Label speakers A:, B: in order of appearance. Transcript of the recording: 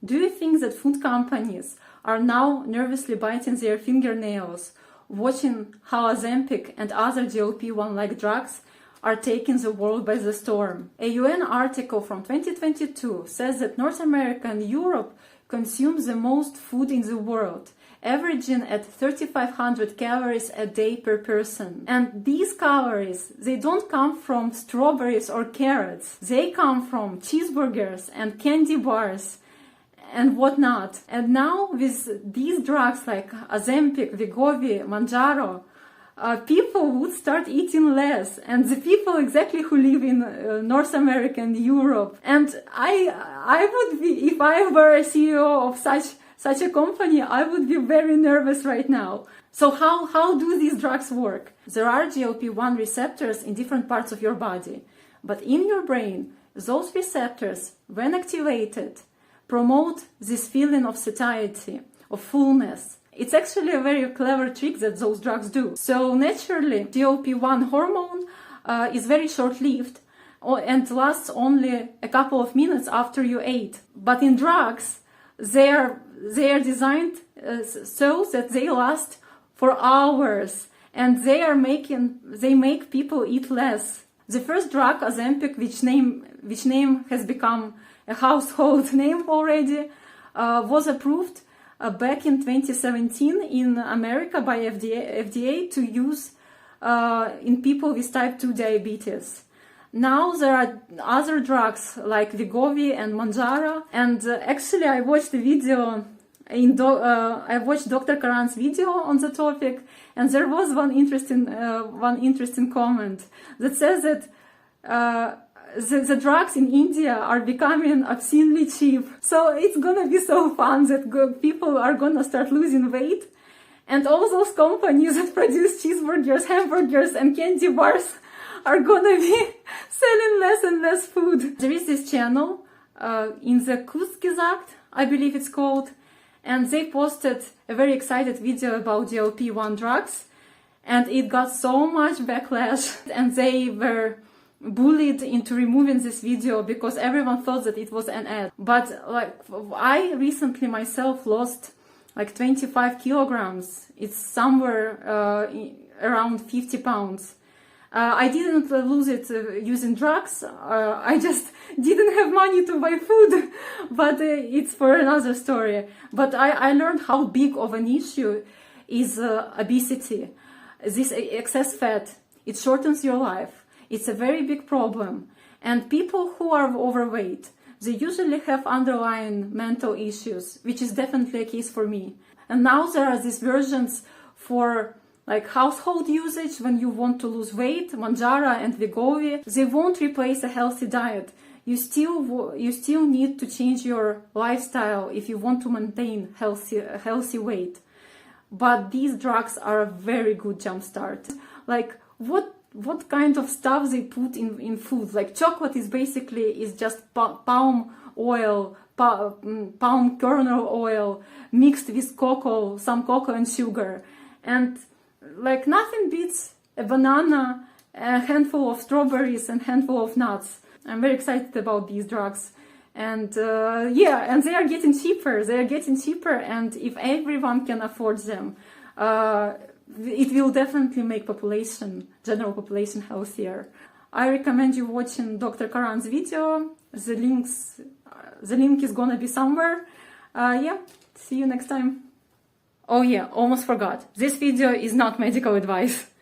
A: Do you think that food companies are now nervously biting their fingernails, watching how Ozempic and other GLP-1 like drugs are taking the world by the storm? A UN article from 2022 says that North America and Europe consume the most food in the world, averaging at 3,500 calories a day per person. And these calories, they don't come from strawberries or carrots. They come from cheeseburgers and candy bars and whatnot. And now with these drugs like Ozempic, Wegovy, Mounjaro, people would start eating less, and the people exactly who live in North America and Europe. And I would be, if I were a CEO of such a company, I would be very nervous right now. So how do these drugs work? There are GLP-1 receptors in different parts of your body, but in your brain, those receptors, when activated, promote this feeling of satiety, of fullness. It's actually a very clever trick that those drugs do. So naturally, GLP-1 hormone is very short-lived and lasts only a couple of minutes after you ate. But in drugs, they are designed so that they last for hours, and they make people eat less. The first drug, Ozempic, which name has become a household name already, was approved back in 2017 in America by FDA to use in people with type 2 diabetes. Now there are other drugs like Wegovy and Mounjaro, and actually I watched the video I watched Dr. Karan's video on the topic, and there was one interesting comment that says that the drugs in India are becoming obscenely cheap. So it's gonna be so fun that people are gonna start losing weight, and all those companies that produce cheeseburgers, hamburgers, and candy bars are gonna be selling less and less food. There is this channel in the Kurzgesagt, I believe it's called, and they posted a very excited video about GLP-1 drugs, and it got so much backlash, and they were bullied into removing this video because everyone thought that it was an ad. But like, I recently myself lost like 25 kilograms. It's somewhere around 50 pounds. I didn't lose it using drugs. I just didn't have money to buy food, but it's for another story. But I learned how big of an issue is obesity. This excess fat, it shortens your life. It's a very big problem. And people who are overweight, they usually have underlying mental issues, which is definitely a case for me. And now there are these versions for like household usage when you want to lose weight, Mounjaro and Wegovy. They won't replace a healthy diet. You still need to change your lifestyle if you want to maintain healthy weight. But these drugs are a very good jumpstart. Like what kind of stuff they put in food? Like chocolate is just palm oil, palm kernel oil mixed with cocoa, some cocoa and sugar. And like nothing beats a banana, a handful of strawberries, and a handful of nuts. I'm very excited about these drugs. And yeah, and they are getting cheaper. And if everyone can afford them, it will definitely make general population healthier. I recommend you watching Dr. Karan's video. The link is gonna be somewhere. Yeah, see you next time. Oh yeah, almost forgot. This video is not medical advice.